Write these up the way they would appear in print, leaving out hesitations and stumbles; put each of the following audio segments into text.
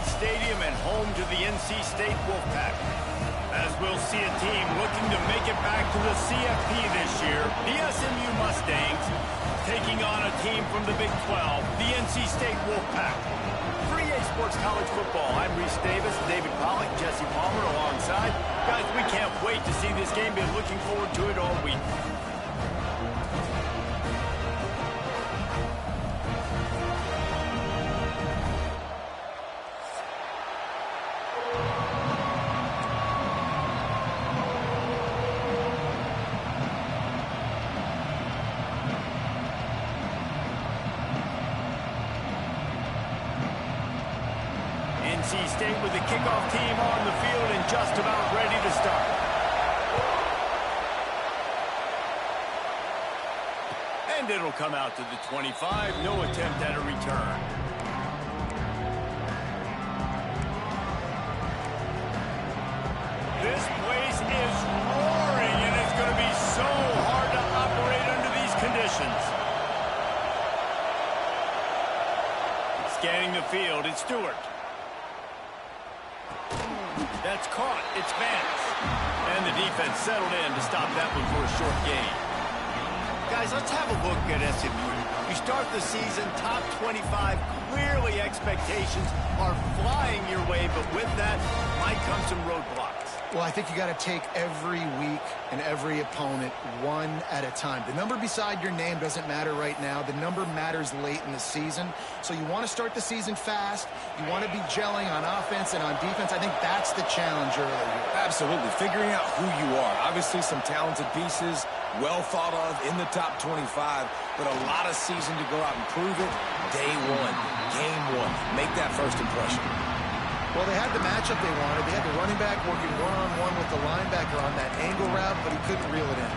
Stadium and home to the NC State Wolfpack. As we'll see a team looking to make it back to the CFP this year, the SMU Mustangs taking on a team from the Big 12, the NC State Wolfpack. For EA Sports College Football, I'm Reese Davis, David Pollock, Jesse Palmer alongside. Guys, we can't wait to see this game. Been looking forward to it all week. NC State with the kickoff team on the field and just about ready to start. And it'll come out to the 25. No attempt at a return. This place is roaring, and it's going to be so hard to operate under these conditions. Scanning the field, it's Stewart. That's caught. It's Vance. And the defense settled in to stop that one for a short gain. Guys, let's have a look at SMU. You start the season top 25. Clearly expectations are flying your way, but with that might come some roadblocks. Well, I think you got to take every week and every opponent one at a time. The number beside your name doesn't matter right now. The number matters late in the season. So you want to start the season fast. You want to be gelling on offense and on defense. I think that's the challenge early here. Absolutely. Figuring out who you are. Obviously some talented pieces, well thought of in the top 25, but a lot of season to go out and prove it. Day one, game one. Make that first impression. Well, they had the matchup they wanted. They had the running back working one-on-one with the linebacker on that angle route, but he couldn't reel it in.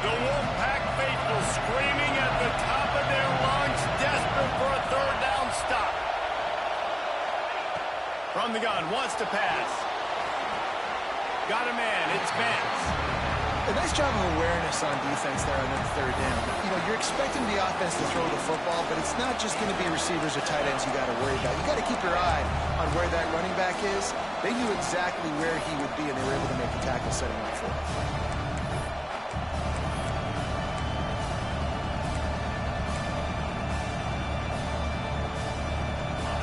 The Wolfpack faithful screaming at the top of their lungs, desperate for a third down stop. From the gun, wants to pass. Got a man, it's Vance. A nice job of awareness on defense there on that third down. You know, you're expecting the offense to throw the football, but it's not just going to be receivers or tight ends you got to worry about. You got to keep your eye on where that running back is. They knew exactly where he would be, and they were able to make the tackle setting up for him.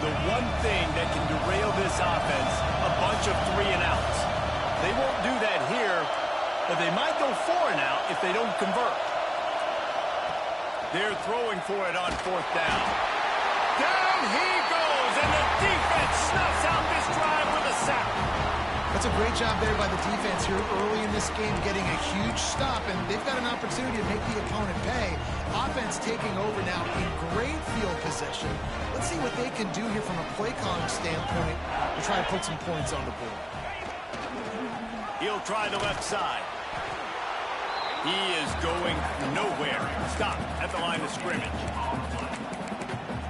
The one thing that can derail this offense, a bunch of 3 and outs. They won't do that here, but they might go 4 and out if they don't convert. They're throwing for it on 4th down. Down he goes, and the defense snuffs out this drive with a sack. That's a great job there by the defense here early in this game, getting a huge stop, and they've got an opportunity to make the opponent pay. Offense taking over now in great field position. Let's see what they can do here from a play calling standpoint to try to put some points on the board. He'll try the left side. He is going nowhere. Stop at the line of scrimmage.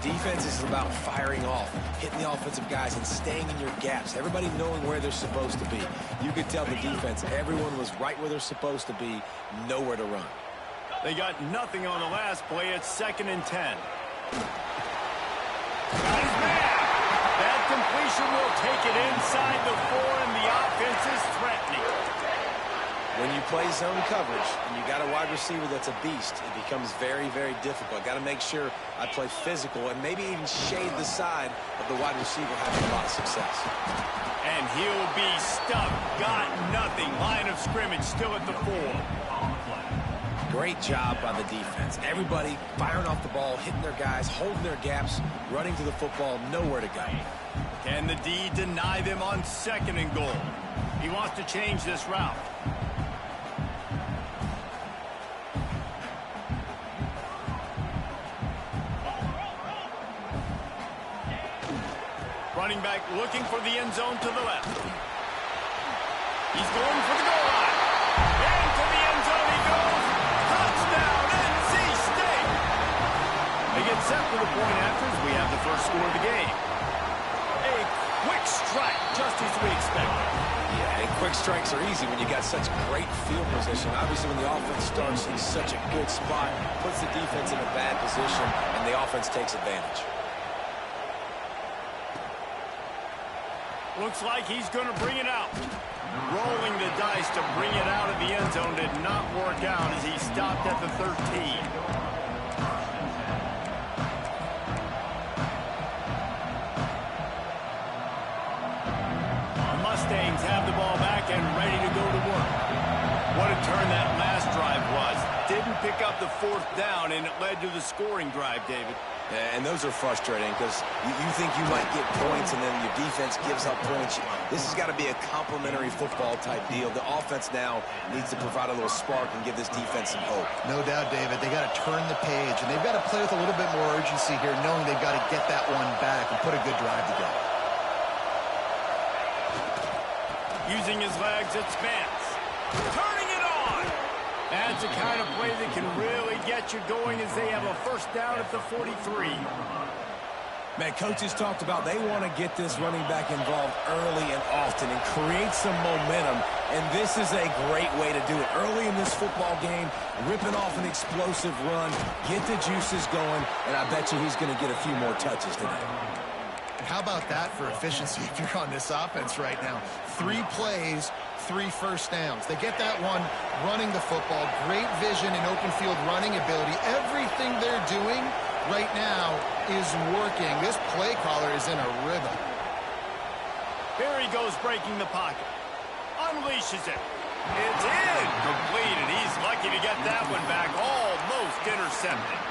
Defense is about firing off, hitting the offensive guys and staying in your gaps. Everybody knowing where they're supposed to be. You could tell the defense, everyone was right where they're supposed to be, nowhere to run. They got nothing on the last play. It's 2nd and 10. Got his man. That completion will take it inside the 4, and the offense is threatening. When you play zone coverage and you got a wide receiver that's a beast, it becomes very, very difficult. Got to make sure I play physical and maybe even shade the side of the wide receiver having a lot of success. And he'll be stuck. Got nothing. Line of scrimmage still at the 4. Great job by the defense. Everybody firing off the ball, hitting their guys, holding their gaps, running to the football, nowhere to go. Can the D deny them on 2nd and goal? He wants to change this route. Running back looking for the end zone to the left. He's going for the goal line. And to the end zone he goes. Touchdown, NC State. They get set for the point after as we have the first score of the game. A quick strike, just as we expected. Yeah, a quick strikes are easy when you got such great field position. Obviously, when the offense starts in such a good spot, puts the defense in a bad position, and the offense takes advantage. Looks like he's going to bring it out. Rolling the dice to bring it out of the end zone did not work out as he stopped at the 13. Mustangs have the ball back and ready to go to work. What a turn that last drive was. Didn't pick up the 4th down, and it led to the scoring drive, David. Yeah, and those are frustrating because you think you might get points and then your defense gives up points. This has got to be a complementary football type deal. The offense now needs to provide a little spark and give this defense some hope. No doubt, David. They got to turn the page, and they've got to play with a little bit more urgency here, knowing they've got to get that one back and put a good drive together. Using his legs, it's Vance. Turning it on! That's the kind of play that can really get you going as they have a 1st down at the 43. Man, coaches talked about they want to get this running back involved early and often and create some momentum, and this is a great way to do it. Early in this football game, ripping off an explosive run, get the juices going, and I bet you he's going to get a few more touches today. How about that for efficiency if you're on this offense right now? 3 plays, 3 1st downs. They get that one running the football. Great vision and open field running ability. Everything they're doing right now is working. This play caller is in a rhythm. Here he goes breaking the pocket. Unleashes it. It's in. Complete, and he's lucky to get that one back. Almost intercepted.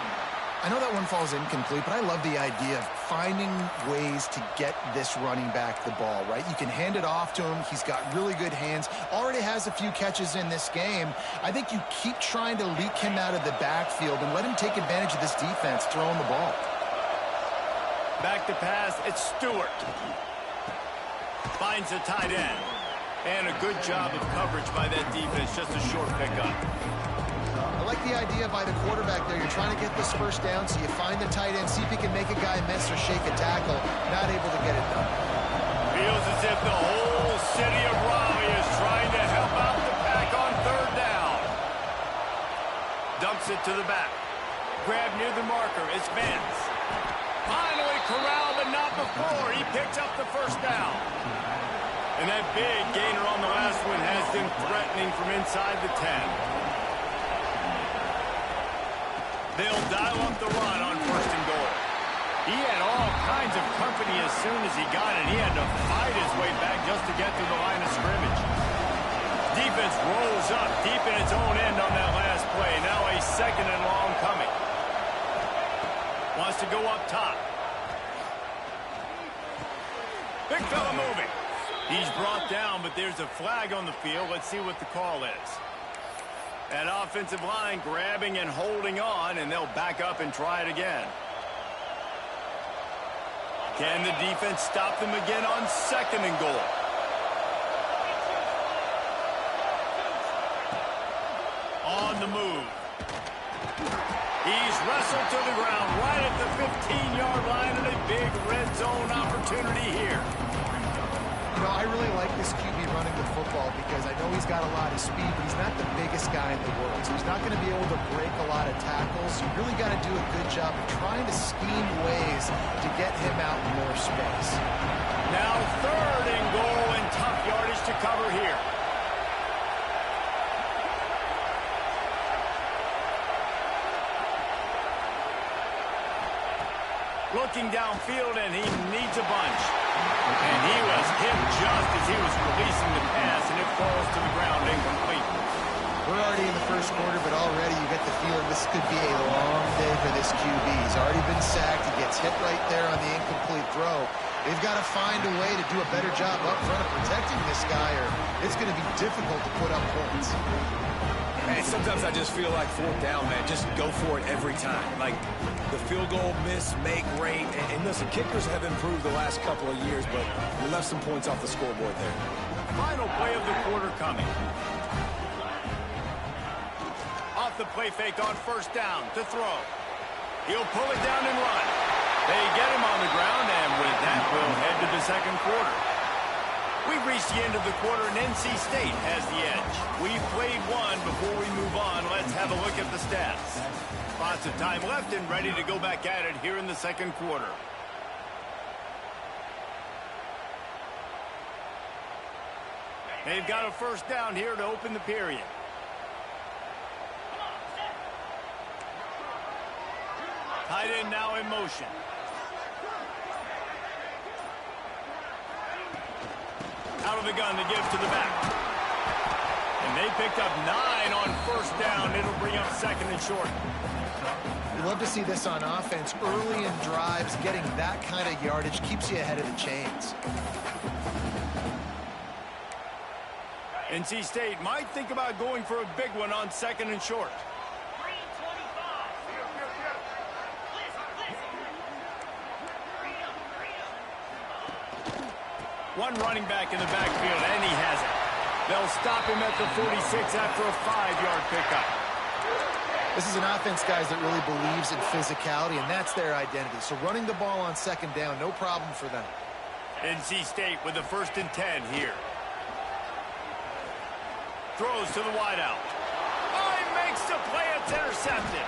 I know that one falls incomplete, but I love the idea of finding ways to get this running back the ball, right? You can hand it off to him. He's got really good hands. Already has a few catches in this game. I think you keep trying to leak him out of the backfield and let him take advantage of this defense throwing the ball. Back to pass, it's Stewart. Finds a tight end. And a good job of coverage by that defense, just a short pickup. I like the idea by the quarterback there. You're trying to get this 1st down, so you find the tight end, see if he can make a guy miss or shake a tackle. Not able to get it done. Feels as if the whole city of Raleigh is trying to help out the pack on 3rd down. Dumps it to the back. Grab near the marker. It's Vance. Finally corralled, but not before. He picks up the 1st down. And that big gainer on the last one has them threatening from inside the 10. They'll dial up the run on 1st and goal. He had all kinds of company as soon as he got it. He had to fight his way back just to get to the line of scrimmage. Defense rolls up deep in its own end on that last play. Now a 2nd and long coming. Wants to go up top. Big fella moving. He's brought down, but there's a flag on the field. Let's see what the call is. That offensive line grabbing and holding on, and they'll back up and try it again. Can the defense stop them again on 2nd and goal? On the move. He's wrestled to the ground right at the 15-yard line, and a big red zone opportunity here. You know, I really like this QB running the football because I know he's got a lot of speed, but he's not the biggest guy in the world. So he's not going to be able to break a lot of tackles. You really got to do a good job of trying to scheme ways to get him out in more space. Now 3rd and goal and tough yardage to cover here. Looking downfield, and he needs a bunch. And he was hit just as he was releasing the pass, and it falls to the ground incomplete. We're already in the 1st quarter, but already you get the feeling this could be a long day for this QB. He's already been sacked. He gets hit right there on the incomplete throw. They've got to find a way to do a better job up front of protecting this guy, or it's going to be difficult to put up points. Hey, sometimes I just feel like 4th down, man. Just go for it every time. Like the field goal miss, make rate. And listen, kickers have improved the last couple of years, but we left some points off the scoreboard there. Final play of the quarter coming. Off the play fake on 1st down to throw. He'll pull it down and run. They get him on the ground, and with that, we'll head to the 2nd quarter. We We've reached the end of the quarter, and NC State has the edge. We've played one. Before we move on, let's have a look at the stats. Lots of time left and ready to go back at it here in the second quarter. They've got a first down here to open the period. Tight end now in motion. Out of the gun to give to the back. And they picked up 9 on first down. It'll bring up second and short. You love to see this on offense. Early in drives, getting that kind of yardage keeps you ahead of the chains. NC State might think about going for a big one on second and short. One running back in the backfield, and he has it. They'll stop him at the 46 after a 5-yard pickup. This is an offense, guys, that really believes in physicality, and that's their identity. So running the ball on second down, no problem for them. NC State with the 1st and 10 here. Throws to the wideout. Oh, he makes the play. It's intercepted.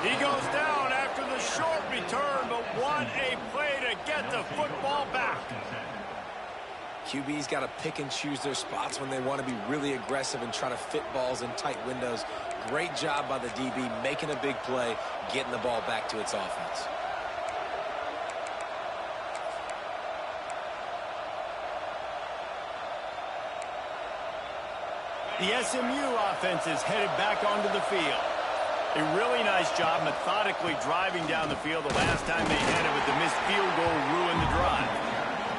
He goes down after the short return, but what a play to get the football back. QB's got to pick and choose their spots when they want to be really aggressive and try to fit balls in tight windows. Great job by the DB making a big play, getting the ball back to its offense. The SMU offense is headed back onto the field. A really nice job methodically driving down the field. The last time they had it, but the missed field goal ruined the drive.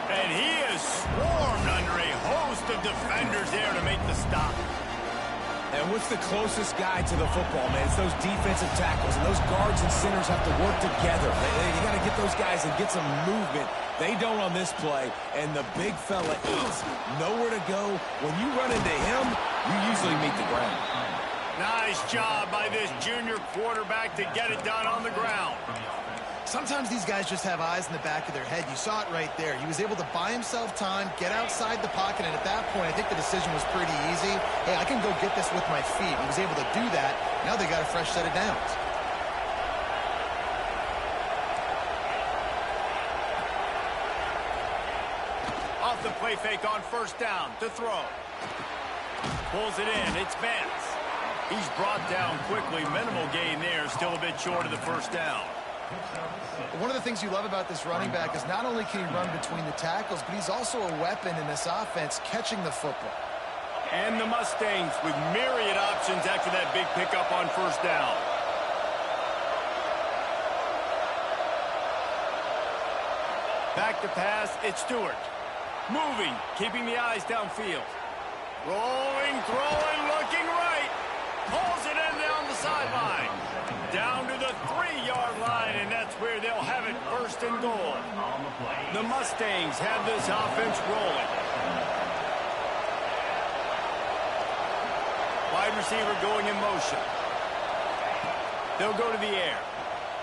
And he is swarmed under a host of defenders there to make the stop. And what's the closest guy to the football, man? It's those defensive tackles, and those guards and centers have to work together. You got to get those guys and get some movement. They don't on this play, and the big fella is nowhere to go. When you run into him, you usually meet the ground. Nice job by this junior quarterback to get it done on the ground. Sometimes these guys just have eyes in the back of their head. You saw it right there. He was able to buy himself time, get outside the pocket, and at that point, I think the decision was pretty easy. Hey, I can go get this with my feet. He was able to do that. Now they got a fresh set of downs. Off the play fake on first down to throw. Pulls it in. It's Vance. He's brought down quickly. Minimal gain there. Still a bit short of the first down. One of the things you love about this running back is not only can he run between the tackles, but he's also a weapon in this offense catching the football. And the Mustangs with myriad options after that big pickup on first down. Back to pass, it's Stewart. Moving, keeping the eyes downfield. Rolling, throwing, looking right. Pulls it in down the sideline. Down to the 3-yard line, and that's where they'll have it first and goal. The Mustangs have this offense rolling. Wide receiver going in motion. They'll go to the air.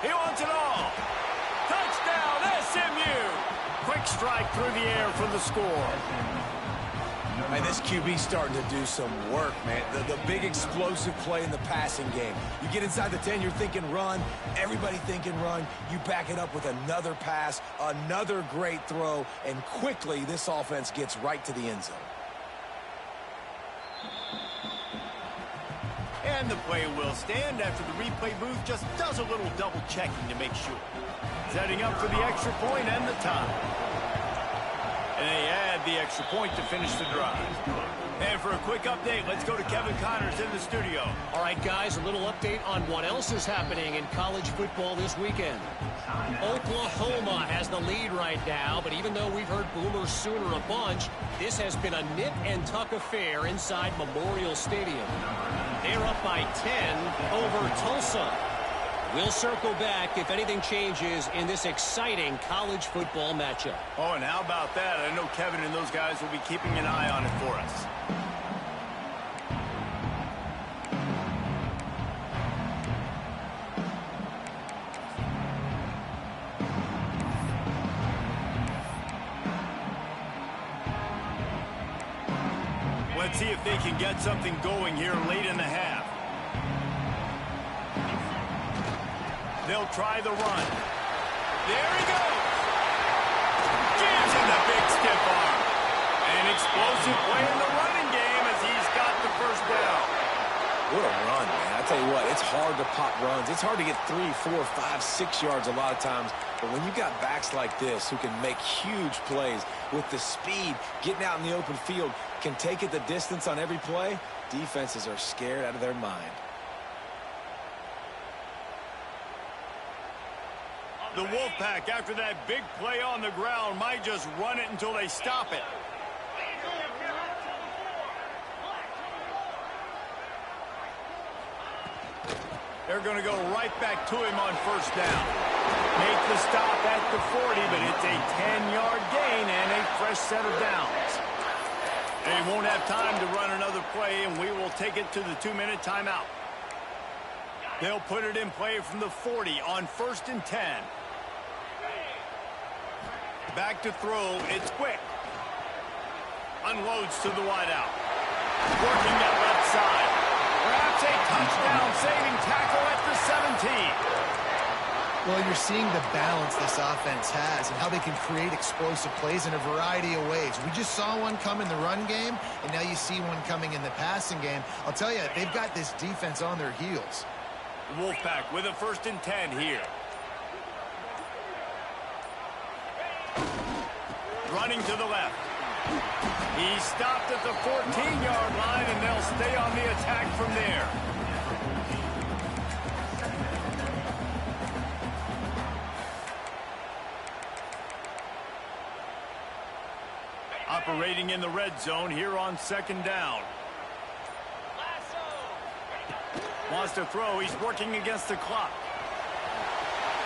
He wants it all. Touchdown, SMU. Quick strike through the air for the score. And this QB's starting to do some work, man. The big explosive play in the passing game. You get inside the 10, you're thinking run. Everybody thinking run. You back it up with another pass, another great throw, and quickly this offense gets right to the end zone. And the play will stand after the replay booth just does a little double checking to make sure. Setting up for the extra point and the time. And they add the extra point to finish the drive. And for a quick update, let's go to Kevin Connors in the studio. All right, guys, a little update on what else is happening in college football this weekend. Oklahoma has the lead right now, but even though we've heard Boomer Sooner a bunch, this has been a nip and tuck affair inside Memorial Stadium. They're up by 10 over Tulsa. We'll circle back if anything changes in this exciting college football matchup. Oh, and how about that? I know Kevin and those guys will be keeping an eye on it for us. Let's see if they can get something going here late in the half. They'll try the run. There he goes. Jams in the big stiff arm. An explosive play in the running game as he's got the first down. What a run, man. I tell you what, it's hard to pop runs. It's hard to get 3, 4, 5, 6 yards a lot of times. But when you got backs like this who can make huge plays with the speed, getting out in the open field, can take it the distance on every play, defenses are scared out of their mind. The Wolfpack, after that big play on the ground, might just run it until they stop it. They're going to go right back to him on first down. Make the stop at the 40, but it's a 10-yard gain and a fresh set of downs. They won't have time to run another play, and we will take it to the 2-minute timeout. They'll put it in play from the 40 on 1st and 10. Back to throw. It's quick. Unloads to the wideout. Working that left side. Perhaps a touchdown-saving tackle at the 17. Well, you're seeing the balance this offense has and how they can create explosive plays in a variety of ways. We just saw one come in the run game, and now you see one coming in the passing game. I'll tell you, they've got this defense on their heels. Wolfpack with a 1st and 10 here. Running to the left. He stopped at the 14-yard line, and they'll stay on the attack from there. Operating in the red zone here on 2nd down. Wants to throw. He's working against the clock.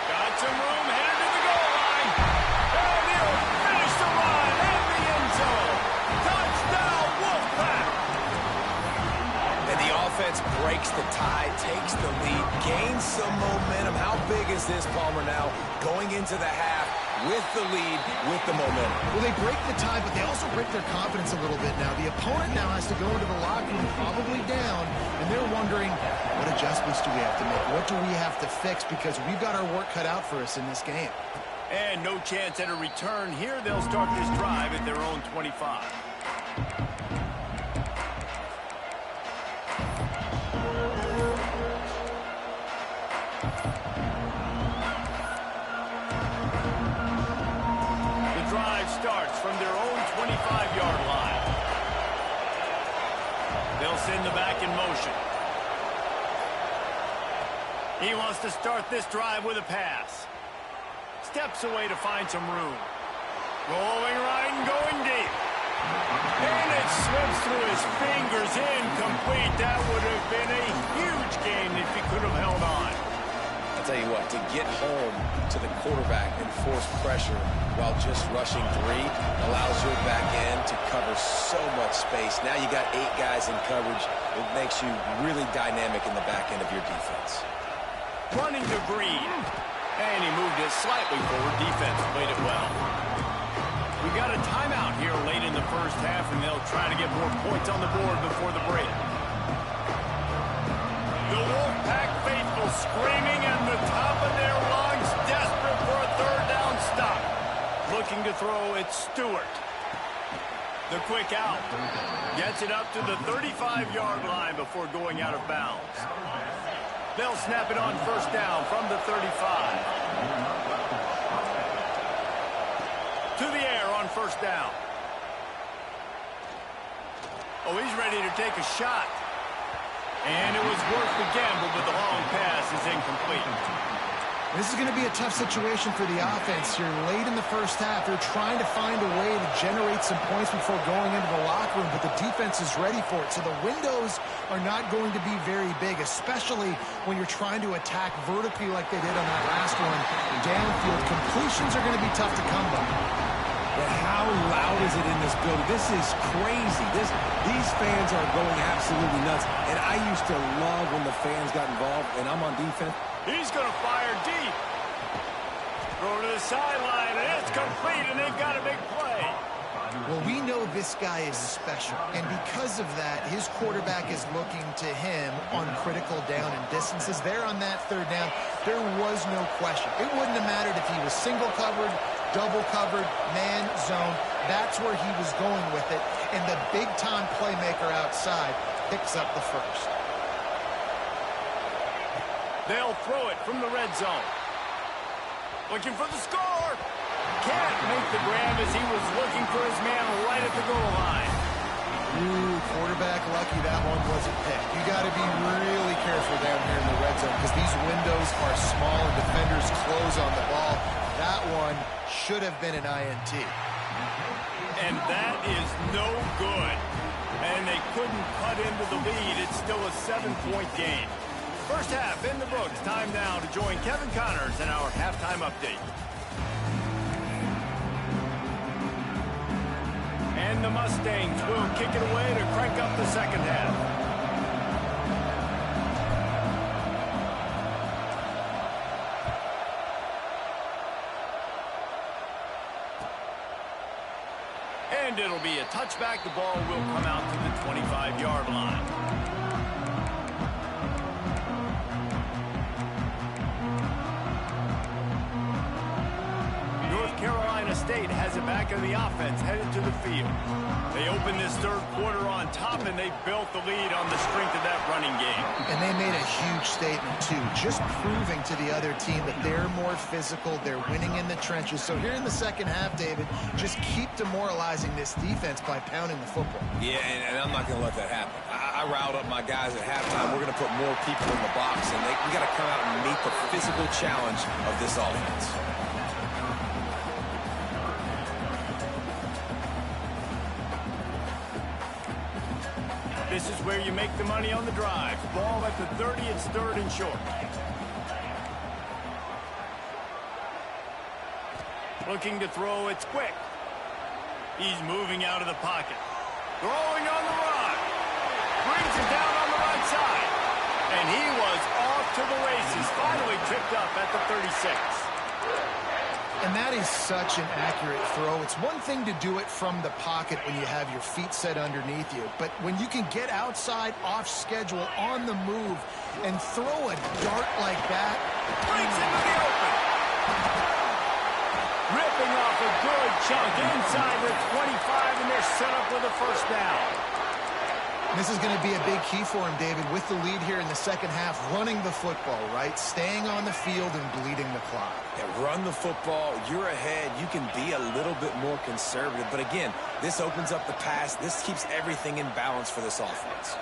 Got some room, headed to the goal line. And he'll finish the run in the end zone. Touchdown, Wolfpack. And the offense breaks the tie, takes the lead, gains some momentum. How big is this, Palmer, now? Going into the half with the lead, with the momentum. Well, they break the tie, but they also break their confidence a little bit now. The opponent now has to go into the locker room probably down, and they're wondering, what adjustments do we have to make? What do we have to fix? Because we've got our work cut out for us in this game. And no chance at a return here. They'll start this drive at their own 25. Starts from their own 25-yard line. They'll send the back in motion. He wants to start this drive with a pass. Steps away to find some room. Rolling right and going deep. And it slips through his fingers, incomplete. That would have been a huge gain if he could have held on. I'll tell you what, to get home to the quarterback and force pressure while just rushing 3 allows your back end to cover so much space. Now you got 8 guys in coverage. It makes you really dynamic in the back end of your defense. Running to Green. And he moved it slightly forward. Defense played it well. We got a timeout here late in the first half, and they'll try to get more points on the board before the break. The Wolfpack faithful screaming at the top of their lungs, desperate for a 3rd down stop. Looking to throw, it's Stewart. The quick out. Gets it up to the 35-yard line before going out of bounds. They'll snap it on 1st down from the 35. To the air on 1st down. Oh, he's ready to take a shot. And it was worth the gamble, but the long pass is incomplete. This is going to be a tough situation for the offense here. Late in the first half, they're trying to find a way to generate some points before going into the locker room, but the defense is ready for it. So the windows are not going to be very big, especially when you're trying to attack vertically like they did on that last one. Downfield completions are going to be tough to come by. But how loud is it in this building? This is crazy. These fans are going absolutely nuts. And I used to love when the fans got involved, and I'm on defense. He's going to fire deep. Throw to the sideline, and it's complete, and they've got a big play. Well, we know this guy is special, and because of that, his quarterback is looking to him on critical down and distances. There on that third down, there was no question. It wouldn't have mattered if he was single covered, double covered, man, zone. That's where he was going with it, and the big-time playmaker outside picks up the first. They'll throw it from the red zone. Looking for the score. Can't make the grab as he was looking for his man right at the goal line. Ooh, quarterback lucky that one wasn't picked. You got to be really careful down here in the red zone because these windows are small and defenders close on the ball. That one should have been an INT. And that is no good. And they couldn't cut into the lead. It's still a 7-point game. First half in the books. Time now to join Kevin Connors in our halftime update. And the Mustangs will kick it away to crank up the second half. And it'll be a touchback. The ball will come out to the 25-yard line. Carolina State has it back in the offense, headed to the field. They opened this third quarter on top, and they built the lead on the strength of that running game. And they made a huge statement, too, just proving to the other team that they're more physical, they're winning in the trenches. So here in the second half, David, just keep demoralizing this defense by pounding the football. Yeah, and I'm not going to let that happen. I riled up my guys at halftime. We're going to put more people in the box, and we got to come out and meet the physical challenge of this offense. This is where you make the money on the drive. Ball at the 30, it's third and short. Looking to throw, it's quick. He's moving out of the pocket. Throwing on the run. Brings it down on the right side. And he was off to the races. Finally tripped up at the 36. And that is such an accurate throw. It's one thing to do it from the pocket when you have your feet set underneath you, but when you can get outside, off schedule, on the move, and throw a dart like that. Brings into the open. Ripping off a good chunk inside the 25, and they're set up with a first down. This is going to be a big key for him, David, with the lead here in the second half, running the football, right? Staying on the field and bleeding the clock. Yeah, run the football. You're ahead. You can be a little bit more conservative. But again, this opens up the pass. This keeps everything in balance for this offense.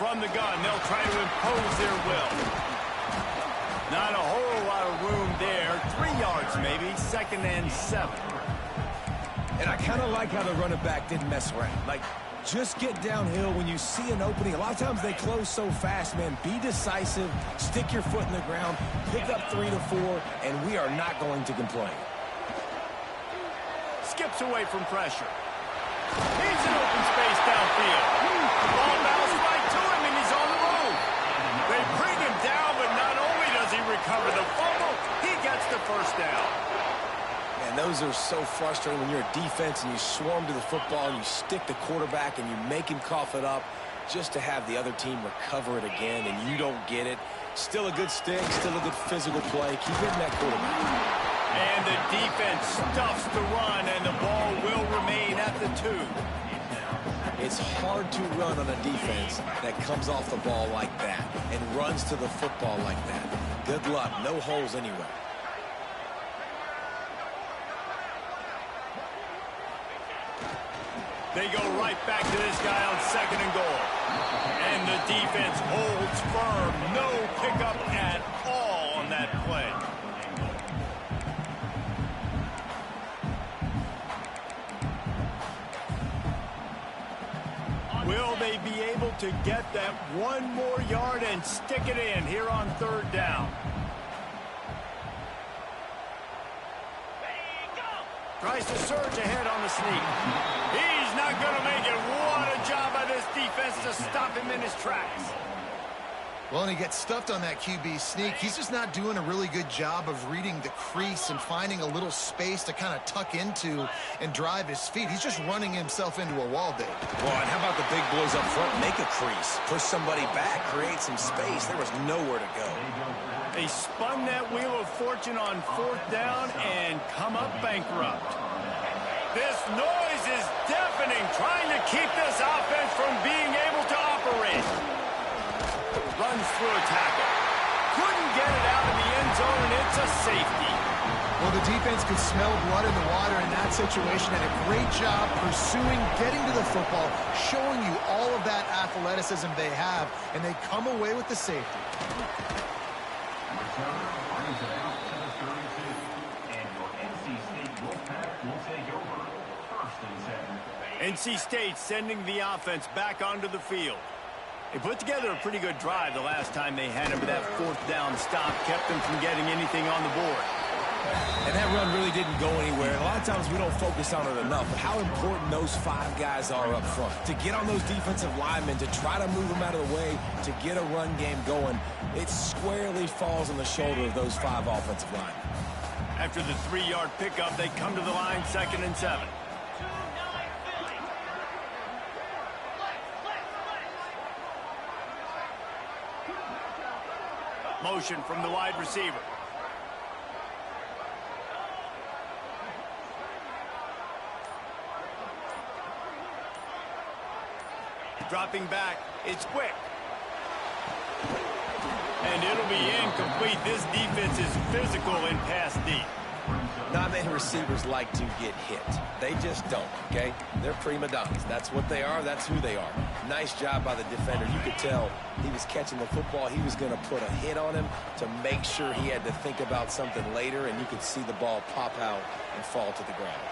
From the gun, they'll try to impose their will. Not a whole lot of room there. 3 yards maybe, second and 7. And I kind of like how the running back didn't mess around. Like, just get downhill when you see an opening. A lot of times they close so fast, man. Be decisive, stick your foot in the ground, pick up 3 to 4, and we are not going to complain. Skips away from pressure. He's in open space downfield. Ball bounced right to him, and he's on the move. They bring him down, but not only does he recover the fumble, he gets the first down. And those are so frustrating when you're a defense and you swarm to the football and you stick the quarterback and you make him cough it up just to have the other team recover it again and you don't get it. Still a good stick, still a good physical play. Keep hitting that quarterback. And the defense stuffs the run, and the ball will remain at the 2. It's hard to run on a defense that comes off the ball like that and runs to the football like that. Good luck. No holes anywhere. They go right back to this guy on second and goal. And the defense holds firm. No pickup at all on that play. Will they be able to get that 1 more yard and stick it in here on third down? Tries to surge ahead on the sneak. He's not going to make it. What a job by this defense to stop him in his tracks. Well, and he gets stuffed on that QB sneak. He's just not doing a really good job of reading the crease and finding a little space to kind of tuck into and drive his feet. He's just running himself into a wall, Dave. Well, and how about the big boys up front? Make a crease, push somebody back, create some space. There was nowhere to go. They spun that wheel of fortune on 4th down and come up bankrupt. This noise is deafening, trying to keep this offense from being able to operate. Runs through a tackle. Couldn't get it out of the end zone, and it's a safety. Well, the defense could smell blood in the water in that situation, and a great job pursuing, getting to the football, showing you all of that athleticism they have, and they come away with the safety. NC State sending the offense back onto the field. They put together a pretty good drive the last time they had him, but that 4th down stop kept them from getting anything on the board. And that run really didn't go anywhere. And a lot of times we don't focus on it enough, but how important those 5 guys are up front. To get on those defensive linemen, to try to move them out of the way, to get a run game going, it squarely falls on the shoulder of those 5 offensive linemen. After the 3-yard pickup, they come to the line 2nd and 7. Motion from the wide receiver. Dropping back, it's quick. And it'll be incomplete. This defense is physical in pass deep. Not many receivers like to get hit. They just don't, okay? They're prima donnas. That's what they are. That's who they are. Nice job by the defender. You could tell he was catching the football. He was going to put a hit on him to make sure he had to think about something later, and you could see the ball pop out and fall to the ground.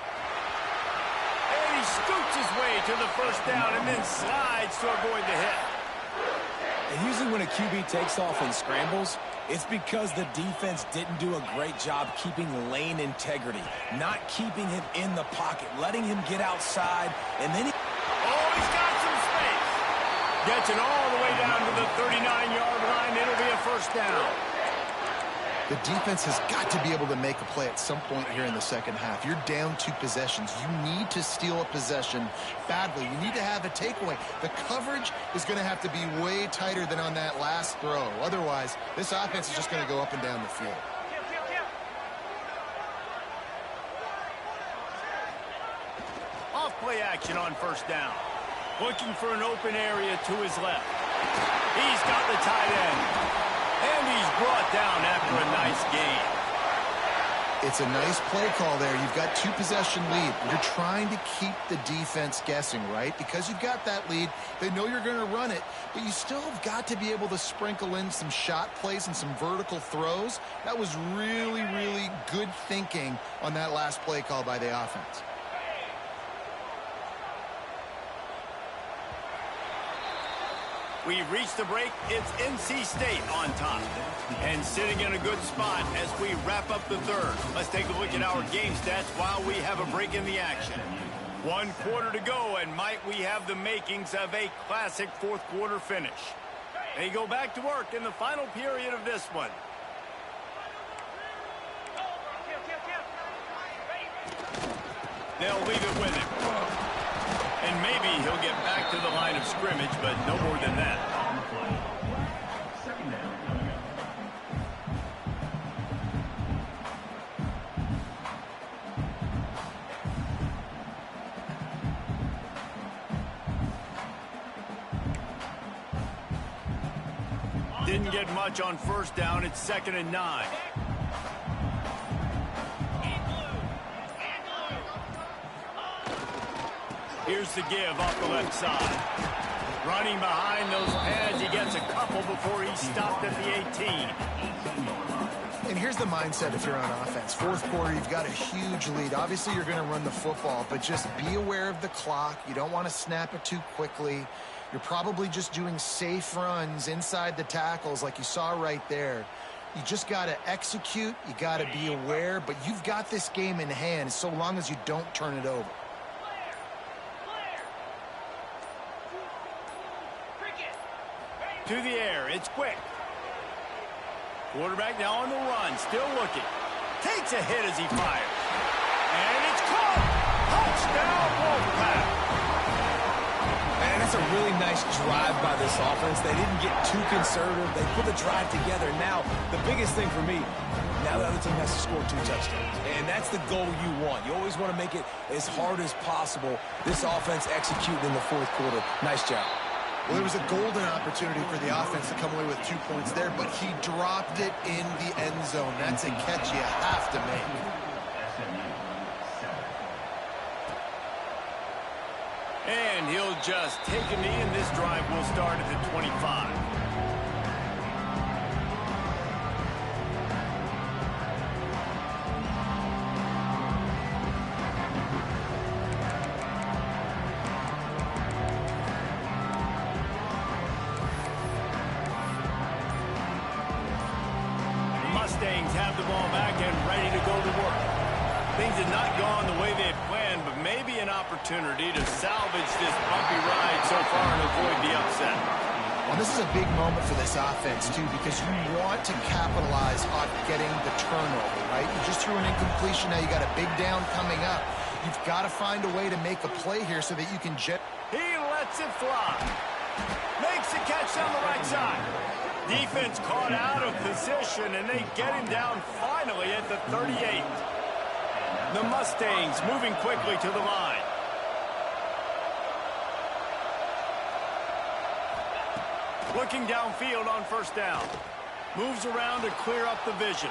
And he scoots his way to the 1st down and then slides to avoid the hit. And usually when a QB takes off and scrambles, it's because the defense didn't do a great job keeping lane integrity, not keeping him in the pocket, letting him get outside, and then he... Oh, he's got some space. Gets it all the way down to the 39-yard line. It'll be a 1st down. The defense has got to be able to make a play at some point here in the second half. You're down 2 possessions. You need to steal a possession badly. You need to have a takeaway. The coverage is going to have to be way tighter than on that last throw. Otherwise, this offense is just going to go up and down the field. Off play action on 1st down. Looking for an open area to his left. He's got the tight end. And he's brought down after a nice gain. It's a nice play call there. You've got 2 possession lead. You're trying to keep the defense guessing, right? Because you've got that lead, they know you're going to run it, but you still have got to be able to sprinkle in some shot plays and some vertical throws. That was really, really good thinking on that last play call by the offense. We've reached the break. It's NC State on top. And sitting in a good spot as we wrap up the 3rd. Let's take a look at our game stats while we have a break in the action. 1 quarter to go, and might we have the makings of a classic 4th quarter finish. They go back to work in the final period of this one. They'll leave it with him. And maybe he'll get back to the line of scrimmage, but no more than that. Didn't get much on 1st down. It's 2nd and 9. Here's the give off the left side. Running behind those pads, he gets a couple before he stopped at the 18. And here's the mindset if you're on offense. 4th quarter, you've got a huge lead. Obviously, you're going to run the football, but just be aware of the clock. You don't want to snap it too quickly. You're probably just doing safe runs inside the tackles like you saw right there. You just got to execute. You got to be aware, but you've got this game in hand so long as you don't turn it over. through the air. It's quick. Quarterback now on the run, still looking. Takes a hit as he fires. And it's caught. Touchdown, Wolfpack. Man, that's a really nice drive by this offense. They didn't get too conservative. They put the drive together. Now, the biggest thing for me, now the other team has to score 2 touchdowns. And that's the goal you want. You always want to make it as hard as possible. This offense executed in the 4th quarter. Nice job. Well, there was a golden opportunity for the offense to come away with 2 points there, but he dropped it in the end zone. That's a catch you have to make. And he'll just take a knee, and this drive will start at the 25. Mustangs have the ball back and ready to go to work. Things have not gone the way they've planned, but maybe an opportunity to salvage this bumpy ride so far and avoid the upset. Well, this is a big moment for this offense, too, because you want to capitalize on getting the turnover, right? You just threw an incompletion. Now you got a big down coming up. You've got to find a way to make a play here so that you can He lets it fly. Makes the catch down the right side. Defense caught out of position, and they get him down finally at the 38. The Mustangs moving quickly to the line. Looking downfield on first down. Moves around to clear up the vision.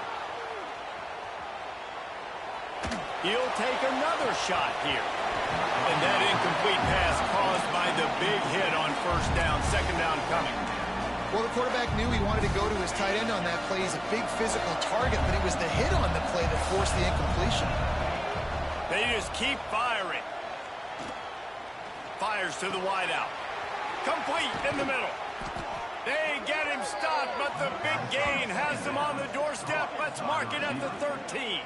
He'll take another shot here. And that incomplete pass caused by the big hit on first down. Second down coming. Well, the quarterback knew he wanted to go to his tight end on that play. He's a big physical target, but it was the hit on the play that forced the incompletion. They just keep firing. Fires to the wideout. Complete in the middle. They get him stopped, but the big gain has them on the doorstep. Let's mark it at the 13.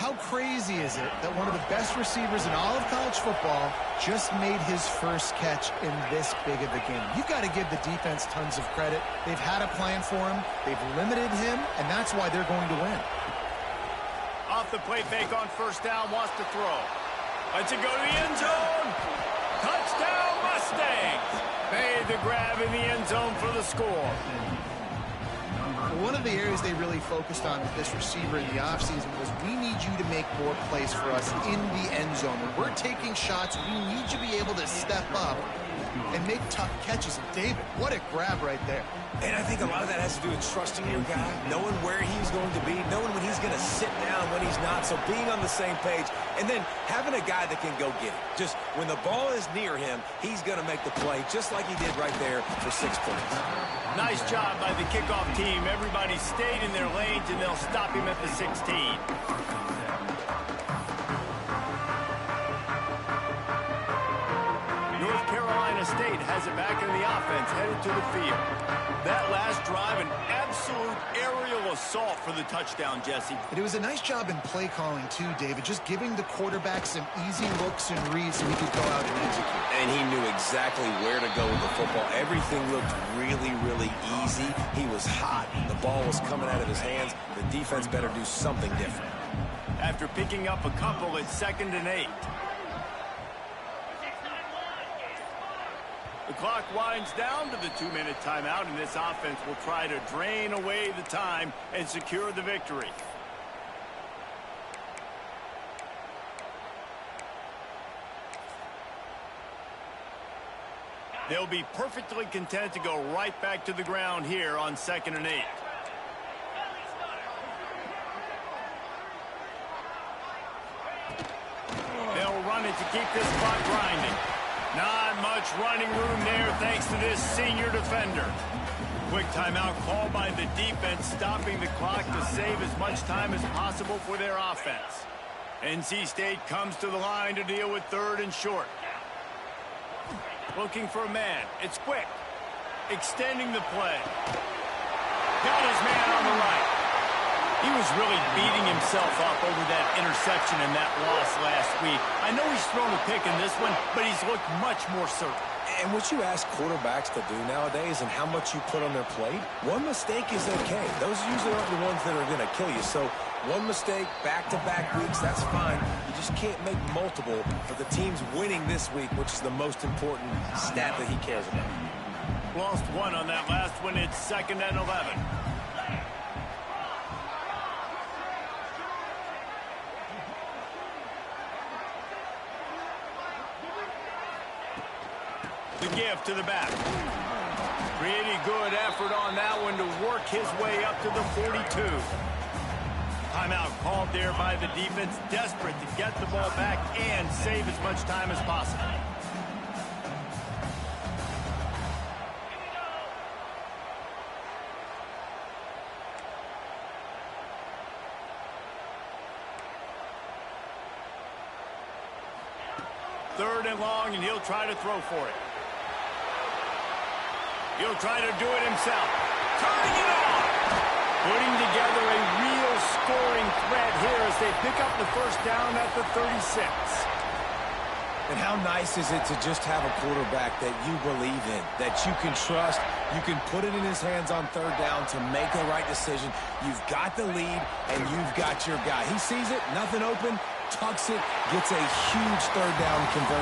How crazy is it that one of the best receivers in all of college football just made his first catch in this big of a game? You've got to give the defense tons of credit. They've had a plan for him. They've limited him, and that's why they're going to win. Off the play fake on first down, wants to throw. Lets it go to the end zone. Touchdown, Mustangs. Made the grab in the end zone for the score. One of the areas they really focused on with this receiver in the offseason was we need you to make more plays for us in the end zone. When we're taking shots, we need you to be able to step up and make tough catches. And David, what a grab right there. And I think a lot of that has to do with trusting your guy, knowing where he's going to be, knowing when he's going to sit down, when he's not. So being on the same page, and then having a guy that can go get it. Just when the ball is near him, he's going to make the play, just like he did right there for 6 points. Nice job by the kickoff team. Everybody stayed in their lanes, and they'll stop him at the 16. North Carolina State has it back in the offense, headed to the field. That last drive, an absolute aerial assault for the touchdown, Jesse. And it was a nice job in play calling, too, David, just giving the quarterback some easy looks and reads so he could go out and execute. And he knew exactly where to go with the football. Everything looked really, really easy. He was hot. The ball was coming out of his hands. The defense better do something different. After picking up a couple, it's 2nd and 8. The clock winds down to the 2-minute timeout, and this offense will try to drain away the time and secure the victory. They'll be perfectly content to go right back to the ground here on 2nd and 8. They'll run it to keep this clock grinding. Not much running room there thanks to this senior defender. Quick timeout called by the defense, stopping the clock to save as much time as possible for their offense. NC State comes to the line to deal with 3rd and short. Looking for a man. It's quick. Extending the play. Got his man on the right. He was really beating himself up over that interception and that loss last week. I know he's thrown a pick in this one, but he's looked much more certain. And what you ask quarterbacks to do nowadays and how much you put on their plate, one mistake is okay. Those usually aren't the ones that are going to kill you. So one mistake, back-to-back weeks, that's fine. You just can't make multiple, but the team's winning this week, which is the most important stat that he cares about. Lost one on that last one. It's 2nd and 11. The give to the back. Pretty good effort on that one to work his way up to the 42. Timeout called there by the defense, desperate to get the ball back and save as much time as possible. Third and long, and he'll try to throw for it. He'll try to do it himself. Turning it on! Putting together a real scoring threat here as they pick up the first down at the 36. And how nice is it to just have a quarterback that you believe in, that you can trust, you can put it in his hands on third down to make the right decision. You've got the lead, and you've got your guy. He sees it, nothing open, tucks it, gets a huge third down conversion.